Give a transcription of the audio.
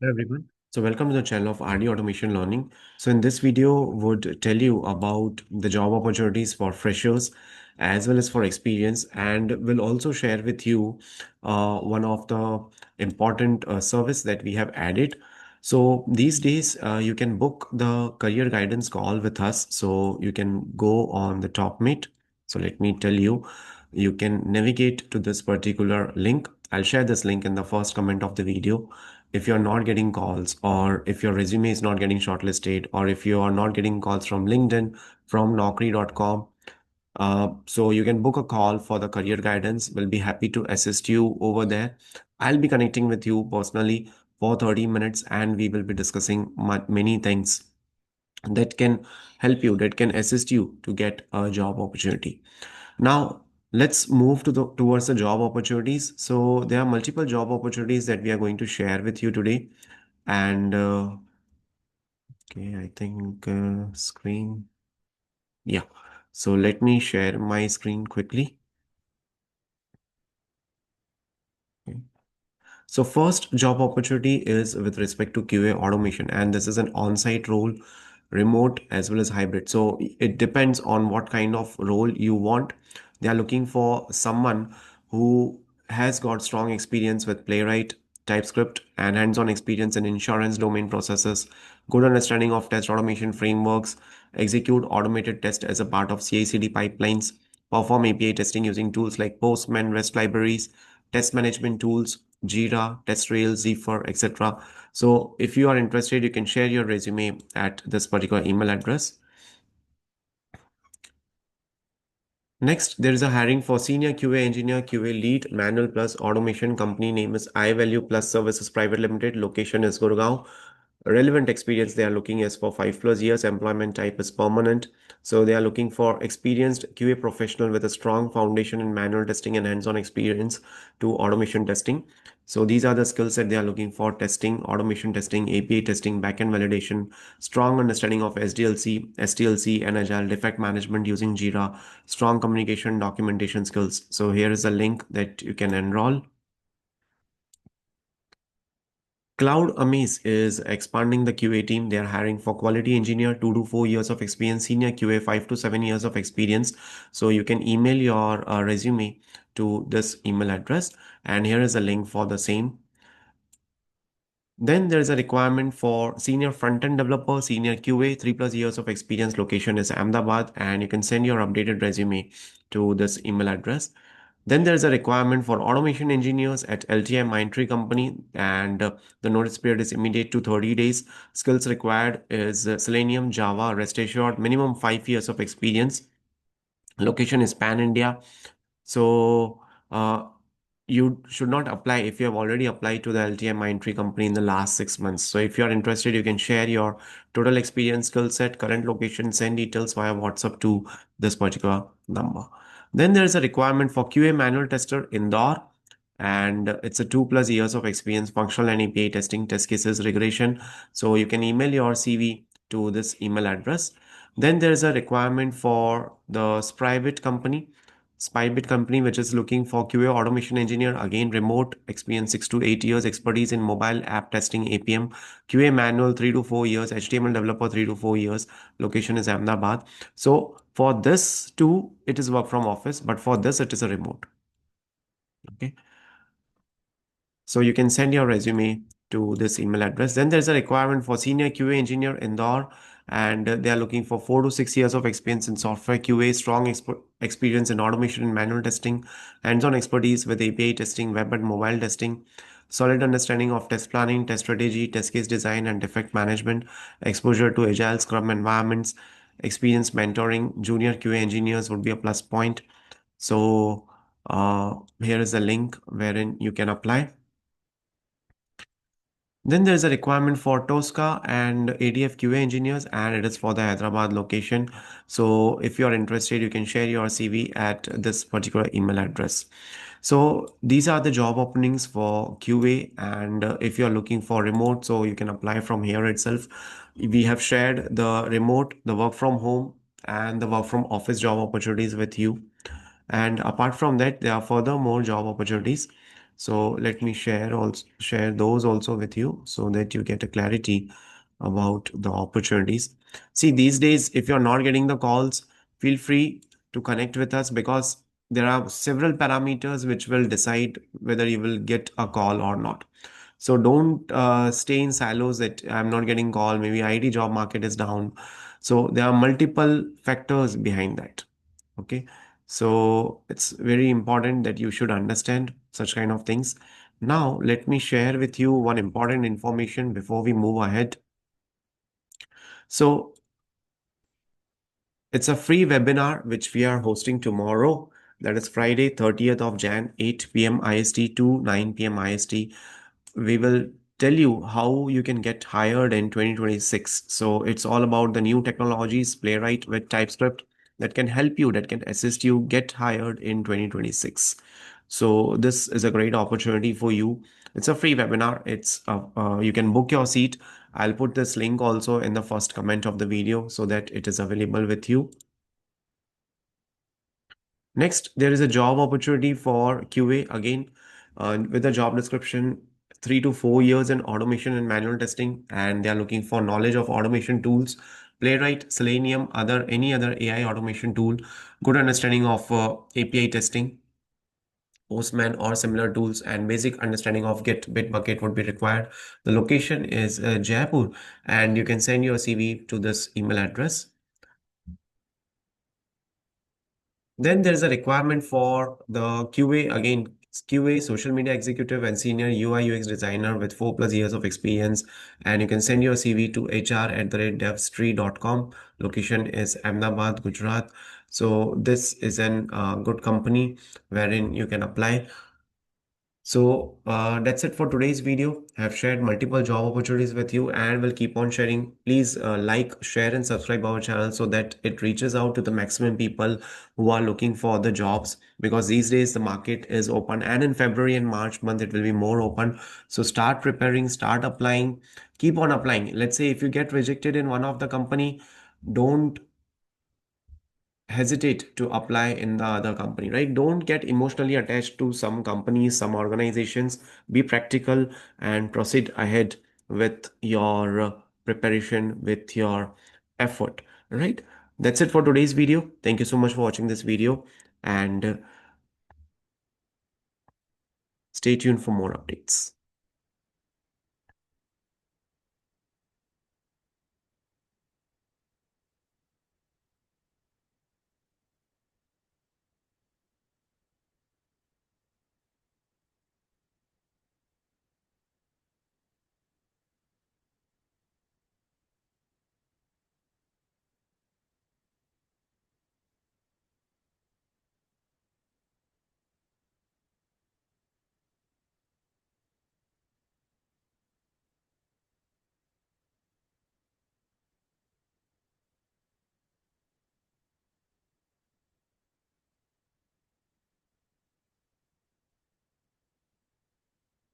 Hello everyone. So welcome to the channel of RD Automation Learning. So in this video would tell you about the job opportunities for freshers as well as for experience, and will also share with you one of the important service that we have added. So these days you can book the career guidance call with us. So you can go on the top mate. So let me tell you, you can navigate to this particular link. I'll share this link in the first comment of the video. If you're not getting calls, or if your resume is not getting shortlisted, or if you are not getting calls from LinkedIn, from Naukri.com, so you can book a call for the career guidance. We'll be happy to assist you over there. I'll be connecting with you personally for 30 minutes, and we will be discussing many things that can help you, that can assist you to get a job opportunity. Now, let's move towards the job opportunities. So there are multiple job opportunities that we are going to share with you today. And okay, I think screen. Yeah. So let me share my screen quickly. Okay. So first job opportunity is with respect to QA automation, and this is an on-site role, remote as well as hybrid. So it depends on what kind of role you want. They are looking for someone who has got strong experience with Playwright, TypeScript, and hands-on experience in insurance domain processes, good understanding of test automation frameworks, execute automated test as a part of CI/CD pipelines, perform API testing using tools like Postman, REST libraries, test management tools, Jira, TestRails, Zephyr, etc. So if you are interested, you can share your resume at this particular email address. Next, there is a hiring for senior QA engineer, QA lead, manual plus automation. Company name is iValue Plus Services Private Limited. Location is Gurgaon. Relevant experience they are looking is for 5+ years. Employment type is permanent. So they are looking for experienced QA professional with a strong foundation in manual testing and hands-on experience to automation testing. So these are the skills that they are looking for: testing, automation testing, API testing, backend validation, strong understanding of SDLC, STLC, and Agile, defect management using Jira, strong communication documentation skills. So here is a link that you can enroll. Cloud Amaze is expanding the QA team. They are hiring for quality engineer, 2 to 4 years of experience, senior QA, 5 to 7 years of experience. So you can email your resume to this email address, and here is a link for the same. Then there is a requirement for senior front-end developer, senior QA, 3+ years of experience. Location is Ahmedabad, and you can send your updated resume to this email address. Then there's a requirement for automation engineers at LTI Mindtree Company, and the notice period is immediate to 30 days. Skills required is Selenium, Java, REST assured, minimum 5 years of experience. Location is Pan India. So you should not apply if you have already applied to the LTI Mindtree company in the last 6 months. So if you are interested, you can share your total experience, skill set, current location, send details via WhatsApp to this particular number. Then there is a requirement for QA manual tester Indore, and it's a 2+ years of experience, functional and API testing, test cases, regression. So you can email your CV to this email address. Then there is a requirement for the Spybit company, which is looking for QA automation engineer, again, remote experience, 6 to 8 years, expertise in mobile app testing, APM, QA manual, 3 to 4 years, HTML developer, 3 to 4 years, location is Ahmedabad. So for this too, it is work from office, but for this, it is a remote. Okay. So you can send your resume to this email address. Then there's a requirement for senior QA engineer Indore, and they are looking for 4 to 6 years of experience in software QA, strong experience in automation and manual testing, hands-on expertise with API testing, web and mobile testing, solid understanding of test planning, test strategy, test case design, and defect management, exposure to Agile Scrum environments, experience mentoring junior QA engineers would be a plus point. So here is a link wherein you can apply. Then there is a requirement for Tosca and ADF QA engineers, and it is for the Hyderabad location. So if you are interested, you can share your CV at this particular email address. So these are the job openings for QA, and if you are looking for remote, so you can apply from here itself. We have shared the remote, the work from home, and the work from office job opportunities with you. And apart from that, there are further more job opportunities. So let me share those also with you so that you get a clarity about the opportunities. See, these days, if you're not getting the calls, feel free to connect with us because there are several parameters which will decide whether you will get a call or not. So don't stay in silos that I'm not getting call, maybe IT job market is down. So there are multiple factors behind that. Okay. So it's very important that you should understand such kind of things. Now, let me share with you one important information before we move ahead. So it's a free webinar which we are hosting tomorrow. That is Friday, 30th of Jan, 8 p.m. IST to 9 p.m. IST. We will tell you how you can get hired in 2026. So it's all about the new technologies, Playwright with TypeScript that can help you, that can assist you get hired in 2026. So this is a great opportunity for you. It's a free webinar. You can book your seat. I'll put this link also in the first comment of the video so that it is available with you. Next, there is a job opportunity for QA again, with a job description 3 to 4 years in automation and manual testing, and they are looking for knowledge of automation tools, Playwright, Selenium, any other AI automation tool, good understanding of API testing, Postman or similar tools, and basic understanding of Git, Bitbucket would be required. The location is Jaipur, and you can send your CV to this email address. Then there's a requirement for the QA again. QA, social media executive, and senior UI UX designer with 4+ years of experience. And you can send your CV to hr@devstree.com. Location is Ahmedabad, Gujarat. So this is an good company wherein you can apply. So that's it for today's video. I have shared multiple job opportunities with you and will keep on sharing. Please like, share, and subscribe our channel so that it reaches out to the maximum people who are looking for the jobs, because these days the market is open, and in February and March month it will be more open. So start preparing, start applying, keep on applying. Let's say if you get rejected in one of the company, don't hesitate to apply in the other company, right? Don't get emotionally attached to some companies, some organizations. Be practical and proceed ahead with your preparation, with your effort, right? That's it for today's video. Thank you so much for watching this video, and stay tuned for more updates.